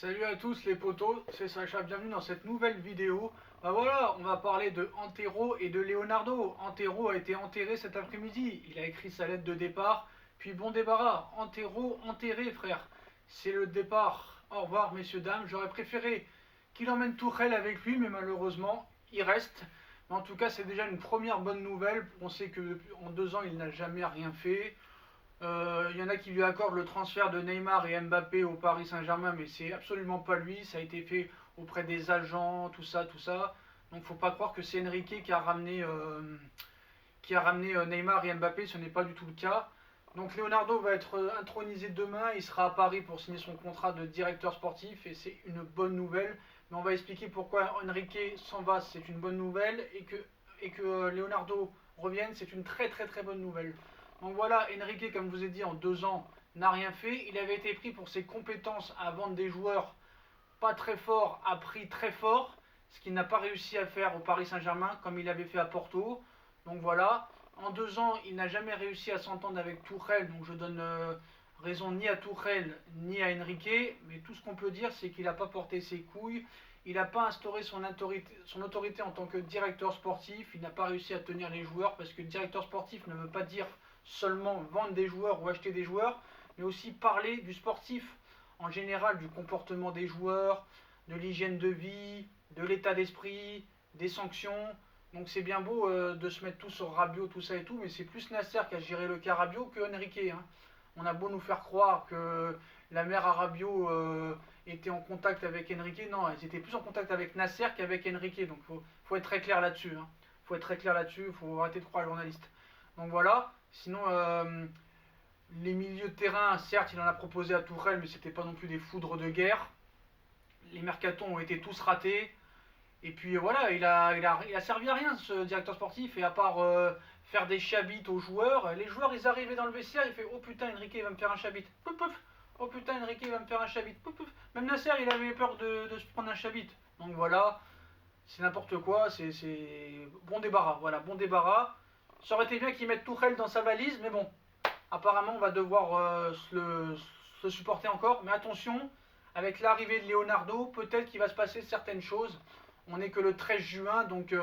Salut à tous les potos, c'est Sacha, bienvenue dans cette nouvelle vidéo. Bah voilà, on va parler de Antero et de Leonardo. Antero a été enterré cet après-midi, il a écrit sa lettre de départ, puis bon débarras. Antero enterré frère, c'est le départ. Au revoir messieurs dames, j'aurais préféré qu'il emmène Tuchel avec lui, mais malheureusement il reste. Mais en tout cas c'est déjà une première bonne nouvelle, on sait qu'en 2 ans il n'a jamais rien fait. Il y en a qui lui accordent le transfert de Neymar et Mbappé au Paris Saint-Germain, mais c'est absolument pas lui. Ça a été fait auprès des agents, tout ça, tout ça. Donc faut pas croire que c'est Enrique qui a ramené Neymar et Mbappé, ce n'est pas du tout le cas. Donc Leonardo va être intronisé demain, il sera à Paris pour signer son contrat de directeur sportif et c'est une bonne nouvelle. Mais on va expliquer pourquoi Enrique s'en va, c'est une bonne nouvelle, et que Leonardo revienne, c'est une très très très bonne nouvelle. Donc voilà, Enrique, comme je vous ai dit, en 2 ans, n'a rien fait. Il avait été pris pour ses compétences à vendre des joueurs pas très forts à prix très fort, ce qu'il n'a pas réussi à faire au Paris Saint-Germain comme il avait fait à Porto. Donc voilà, en 2 ans, il n'a jamais réussi à s'entendre avec Tuchel, donc je donne raison ni à Tuchel ni à Enrique, mais tout ce qu'on peut dire, c'est qu'il n'a pas porté ses couilles, il n'a pas instauré son autorité en tant que directeur sportif, il n'a pas réussi à tenir les joueurs, parce que directeur sportif ne veut pas dire seulement vendre des joueurs ou acheter des joueurs, mais aussi parler du sportif en général, du comportement des joueurs, de l'hygiène de vie, de l'état d'esprit, des sanctions. Donc c'est bien beau de se mettre tous sur Rabiot, tout ça et tout, mais c'est plus Nasser qui a géré le cas Rabiot que Enrique. Hein. On a beau nous faire croire que la mère à Rabiot était en contact avec Enrique, non, ils étaient plus en contact avec Nasser qu'avec Enrique. Donc faut être très clair là-dessus. Hein. Faut être très clair là-dessus, faut arrêter de croire les journalistes. Donc voilà, sinon les milieux de terrain, certes, il en a proposé à Tourelle, mais c'était pas non plus des foudres de guerre. Les mercatons ont été tous ratés. Et puis voilà, il a servi à rien ce directeur sportif. Et à part faire des chabites aux joueurs, les joueurs ils arrivaient dans le vestiaire, ils fait oh putain, Enrique va me faire un chabit. Pouf pouf. Oh putain, Enrique va me faire un chabit. Pouf pouf. Même Nasser il avait peur de se prendre un chabit. Donc voilà, c'est n'importe quoi. C'est bon débarras. Voilà, bon débarras. Ça aurait été bien qu'ils mettent Tourelle dans sa valise, mais bon, apparemment, on va devoir se supporter encore. Mais attention, avec l'arrivée de Leonardo, peut-être qu'il va se passer certaines choses. On n'est que le 13 juin, donc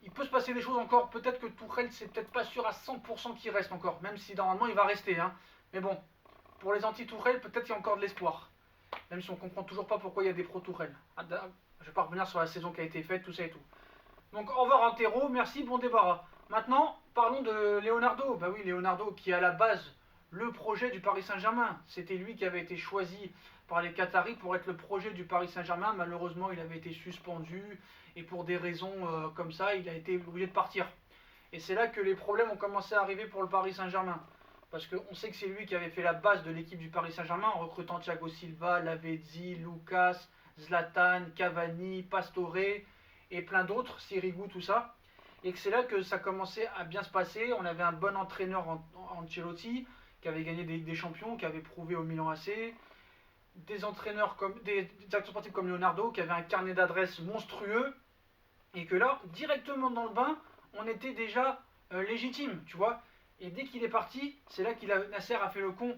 il peut se passer des choses encore. Peut-être que Tourelle, c'est peut-être pas sûr à 100% qu'il reste encore, même si normalement il va rester. Hein. Mais bon, pour les anti-Tourelle, peut-être qu'il y a encore de l'espoir. Même si on comprend toujours pas pourquoi il y a des pro-Tourelle. Je vais pas revenir sur la saison qui a été faite, tout ça et tout. Donc au revoir Antero, merci, bon débarras. Maintenant, parlons de Leonardo. Bah oui, Leonardo qui est à la base le projet du Paris Saint-Germain. C'était lui qui avait été choisi par les Qataris pour être le projet du Paris Saint-Germain. Malheureusement, il avait été suspendu et pour des raisons comme ça, il a été obligé de partir. Et c'est là que les problèmes ont commencé à arriver pour le Paris Saint-Germain. Parce qu'on sait que c'est lui qui avait fait la base de l'équipe du Paris Saint-Germain en recrutant Thiago Silva, Lavezzi, Lucas, Zlatan, Cavani, Pastore et plein d'autres, Sirigu, tout ça. Et que c'est là que ça commençait à bien se passer. On avait un bon entraîneur en Ancelotti qui avait gagné des champions, qui avait prouvé au Milan AC. Des directeurs sportifs comme Leonardo qui avait un carnet d'adresses monstrueux. Et que là, directement dans le bain, on était déjà légitime, tu vois. Et dès qu'il est parti, c'est là que Nasser a fait le con.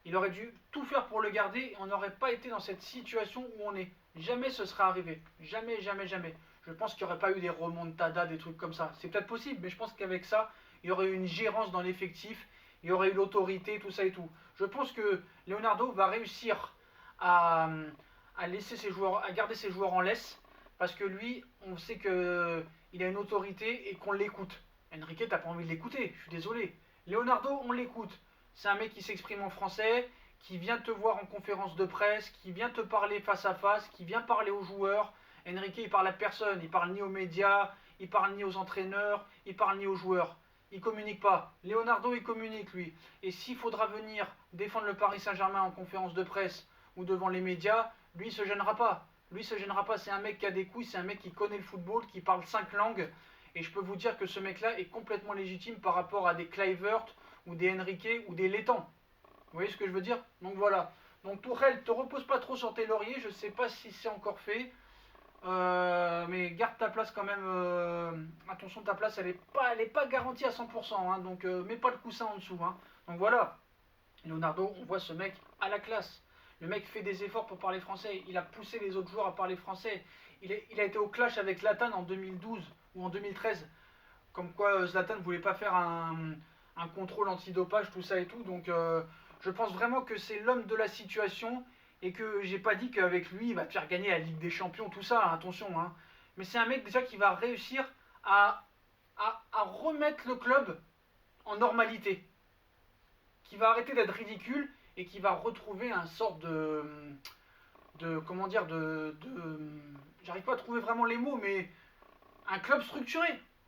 Il aurait dû tout faire pour le garder et on n'aurait pas été dans cette situation où on est. Jamais ce serait arrivé. Jamais, jamais, jamais. Je pense qu'il n'y aurait pas eu des remontadas, des trucs comme ça. C'est peut-être possible, mais je pense qu'avec ça, il y aurait eu une gérance dans l'effectif, il y aurait eu l'autorité, tout ça et tout. Je pense que Leonardo va réussir à, laisser ses joueurs, à garder ses joueurs en laisse, parce que lui, on sait qu'il a une autorité et qu'on l'écoute. Enrique, t'as pas envie de l'écouter, je suis désolé. Leonardo, on l'écoute. C'est un mec qui s'exprime en français, qui vient te voir en conférence de presse, qui vient te parler face à face, qui vient parler aux joueurs. Enrique, il parle à personne, il parle ni aux médias, il parle ni aux entraîneurs, il parle ni aux joueurs. Il communique pas. Leonardo, il communique, lui. Et s'il faudra venir défendre le Paris Saint-Germain en conférence de presse ou devant les médias, lui, il se gênera pas. Lui, il se gênera pas. C'est un mec qui a des couilles, c'est un mec qui connaît le football, qui parle 5 langues. Et je peux vous dire que ce mec-là est complètement légitime par rapport à des Kluivert ou des Enrique ou des Létang. Vous voyez ce que je veux dire? Donc voilà. Donc Tourelle, te repose pas trop sur tes lauriers. Je sais pas si c'est encore fait. Mais garde ta place quand même. Attention, ta place, elle est pas garantie à 100%. Hein, donc mets pas le coussin en dessous. Hein. Donc voilà. Leonardo, on voit ce mec à la classe. Le mec fait des efforts pour parler français. Il a poussé les autres joueurs à parler français. Il a été au clash avec Zlatan en 2012 ou en 2013. Comme quoi Zlatan ne voulait pas faire un contrôle antidopage, tout ça et tout. Donc je pense vraiment que c'est l'homme de la situation et que j'ai pas dit qu'avec lui il va te faire gagner la Ligue des Champions, tout ça, attention. Hein. Mais c'est un mec déjà qui va réussir à remettre le club en normalité, qui va arrêter d'être ridicule et qui va retrouver un sort de comment dire, j'arrive pas à trouver vraiment les mots, mais un club structuré.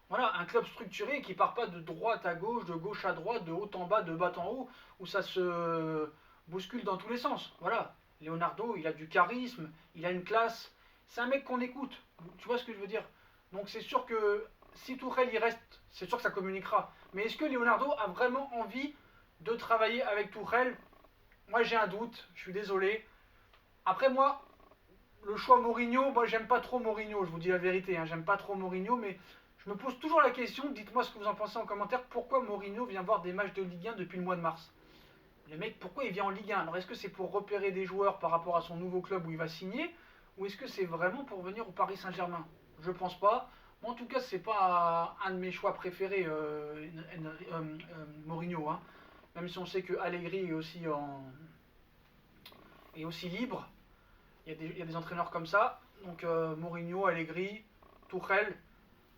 Voilà, un club structuré qui part pas de droite à gauche, de gauche à droite, de haut en bas, de bas en haut, où ça se bouscule dans tous les sens. Voilà, Leonardo, il a du charisme, il a une classe. C'est un mec qu'on écoute. Tu vois ce que je veux dire? Donc c'est sûr que si Tourelle y reste, c'est sûr que ça communiquera. Mais est-ce que Leonardo a vraiment envie de travailler avec Tourelle? Moi j'ai un doute, je suis désolé. Après moi, le choix Mourinho, moi j'aime pas trop Mourinho, je vous dis la vérité, hein, j'aime pas trop Mourinho, mais je me pose toujours la question, dites-moi ce que vous en pensez en commentaire, pourquoi Mourinho vient voir des matchs de Ligue 1 depuis le mois de mars? Le mec, pourquoi il vient en Ligue 1? Alors est-ce que c'est pour repérer des joueurs par rapport à son nouveau club où il va signer, ou est-ce que c'est vraiment pour venir au Paris Saint-Germain? Je pense pas. Moi, en tout cas, c'est pas un de mes choix préférés, Mourinho, hein. Même si on sait que Allegri est aussi libre. Il y a des entraîneurs comme ça. Donc Mourinho, Allegri, Tuchel.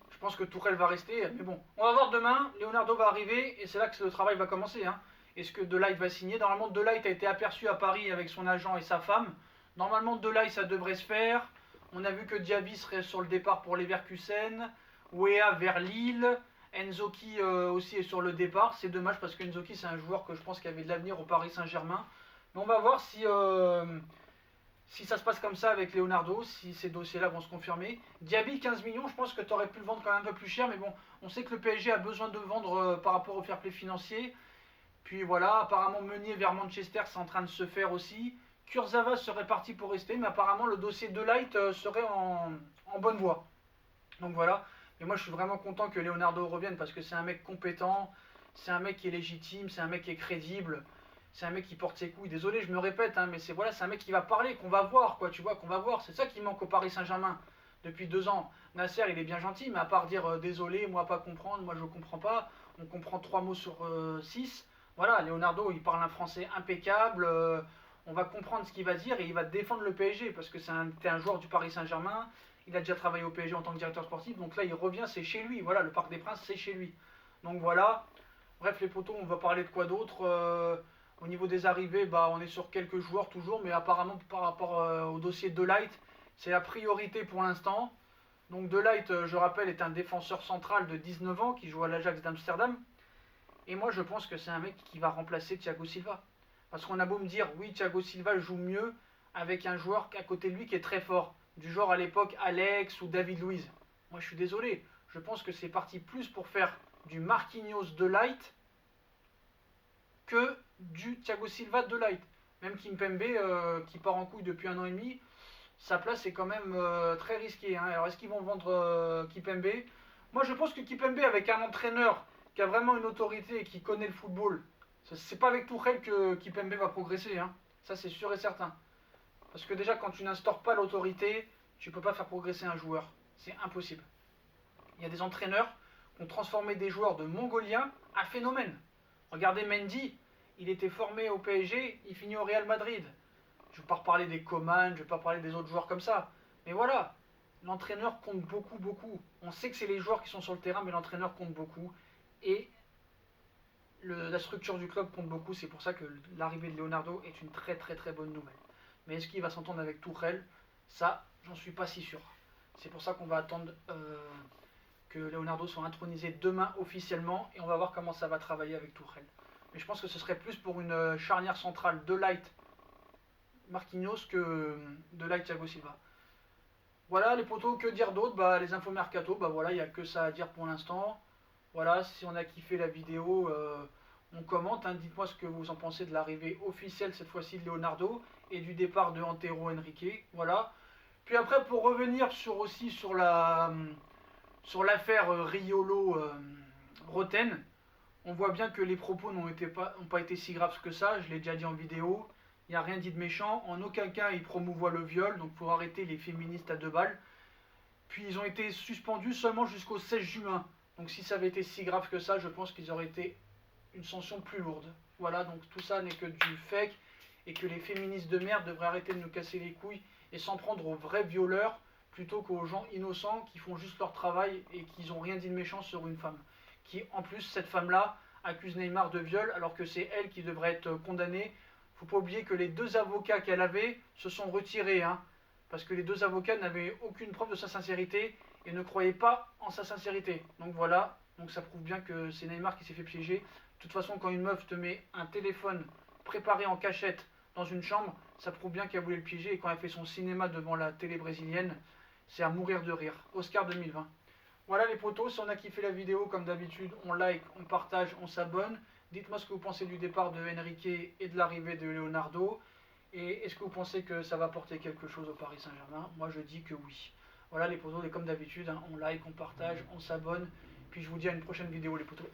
Je pense que Tuchel va rester. Mais bon, on va voir demain. Leonardo va arriver et c'est là que le travail va commencer. Hein. Est-ce que De Ligt va signer? Normalement, De Ligt a été aperçu à Paris avec son agent et sa femme. Normalement, De Ligt, ça devrait se faire. On a vu que Diaby serait sur le départ pour Leverkusen. Wea vers Lille. Enzoki aussi est sur le départ. C'est dommage parce que Enzoki, c'est un joueur que je pense qu'il avait de l'avenir au Paris Saint-Germain. Mais on va voir si ça se passe comme ça avec Leonardo, si ces dossiers-là vont se confirmer. Diaby, 15 millions, je pense que tu aurais pu le vendre quand même un peu plus cher, mais bon, on sait que le PSG a besoin de vendre par rapport au fair play financier. Puis voilà, apparemment Meunier vers Manchester, c'est en train de se faire aussi. Kurzawa serait parti pour rester, mais apparemment le dossier de Ligt serait en bonne voie. Donc voilà, mais moi je suis vraiment content que Leonardo revienne parce que c'est un mec compétent, c'est un mec qui est légitime, c'est un mec qui est crédible. C'est un mec qui porte ses couilles. Désolé, je me répète, hein, mais c'est voilà, c'est un mec qui va parler, qu'on va voir, quoi. Tu vois, qu'on va voir. C'est ça qui manque au Paris Saint-Germain depuis 2 ans. Nasser, il est bien gentil, mais à part dire désolé, moi pas comprendre, moi je comprends pas. On comprend 3 mots sur 6. Voilà, Leonardo, il parle un français impeccable. On va comprendre ce qu'il va dire et il va défendre le PSG parce que c'est un joueur du Paris Saint-Germain. Il a déjà travaillé au PSG en tant que directeur sportif, donc là il revient, c'est chez lui. Voilà, le Parc des Princes, c'est chez lui. Donc voilà. Bref, les potos, on va parler de quoi d'autre au niveau des arrivées, bah, on est sur quelques joueurs toujours, mais apparemment par rapport au dossier de Ligt, c'est la priorité pour l'instant. Donc De Ligt, je rappelle, est un défenseur central de 19 ans qui joue à l'Ajax d'Amsterdam. Et moi je pense que c'est un mec qui va remplacer Thiago Silva. Parce qu'on a beau me dire, oui, Thiago Silva joue mieux avec un joueur à côté de lui qui est très fort. Du genre à l'époque Alex ou David Luiz. Moi je suis désolé, je pense que c'est parti plus pour faire du Marquinhos de Ligt que du Thiago Silva de Ligt. Même Kimpembe, qui part en couille depuis 1 an et demi, sa place est quand même très risquée. Hein. Alors est-ce qu'ils vont vendre Kimpembe? Moi je pense que Kimpembe avec un entraîneur qui a vraiment une autorité et qui connaît le football, c'est pas avec Tuchel que Kimpembe va progresser. Hein. Ça c'est sûr et certain. Parce que déjà quand tu n'instaures pas l'autorité, tu peux pas faire progresser un joueur. C'est impossible. Il y a des entraîneurs qui ont transformé des joueurs de Mongoliens à phénomènes. Regardez Mendy, il était formé au PSG, il finit au Real Madrid. Je ne vais pas reparler des Coman, je ne vais pas parler des autres joueurs comme ça. Mais voilà, l'entraîneur compte beaucoup, beaucoup. On sait que c'est les joueurs qui sont sur le terrain, mais l'entraîneur compte beaucoup. Et la structure du club compte beaucoup. C'est pour ça que l'arrivée de Leonardo est une très très très bonne nouvelle. Mais est-ce qu'il va s'entendre avec Tuchel? Ça, j'en suis pas si sûr. C'est pour ça qu'on va attendre que Leonardo soit intronisé demain officiellement et on va voir comment ça va travailler avec Tuchel. Mais je pense que ce serait plus pour une charnière centrale de Ligt Marquinhos que de Ligt Thiago Silva. Voilà les potos, que dire d'autre? Bah, les infos mercato, bah voilà, il n'y a que ça à dire pour l'instant. Voilà, si on a kiffé la vidéo, on commente. Hein, dites-moi ce que vous en pensez de l'arrivée officielle cette fois-ci de Leonardo et du départ de Antero Henrique. Voilà. Puis après, pour revenir sur l'affaire Riolo-Roten, on voit bien que les propos n'ont pas été si graves que ça, je l'ai déjà dit en vidéo. il n'y a rien dit de méchant. En aucun cas, il promouvoit le viol, donc pour arrêter les féministes à 2 balles. Puis ils ont été suspendus seulement jusqu'au 16 juin. Donc si ça avait été si grave que ça, je pense qu'ils auraient été une sanction plus lourde. Voilà, donc tout ça n'est que du fake et que les féministes de merde devraient arrêter de nous casser les couilles et s'en prendre aux vrais violeurs plutôt qu'aux gens innocents qui font juste leur travail et qui n'ont rien dit de méchant sur une femme. Qui, en plus, cette femme-là accuse Neymar de viol alors que c'est elle qui devrait être condamnée. Faut pas oublier que les 2 avocats qu'elle avait se sont retirés, hein, parce que les 2 avocats n'avaient aucune preuve de sa sincérité et ne croyaient pas en sa sincérité. Donc voilà, donc ça prouve bien que c'est Neymar qui s'est fait piéger. De toute façon, quand une meuf te met un téléphone préparé en cachette dans une chambre, ça prouve bien qu'elle voulait le piéger. Et quand elle fait son cinéma devant la télé brésilienne, c'est à mourir de rire. Oscar 2020. Voilà les potos, si on a kiffé la vidéo, comme d'habitude, on like, on partage, on s'abonne. Dites-moi ce que vous pensez du départ de Enrique et de l'arrivée de Leonardo. Et est-ce que vous pensez que ça va apporter quelque chose au Paris Saint-Germain? Moi je dis que oui. Voilà les potos, et comme d'habitude, hein, on like, on partage, on s'abonne. Puis je vous dis à une prochaine vidéo les potos.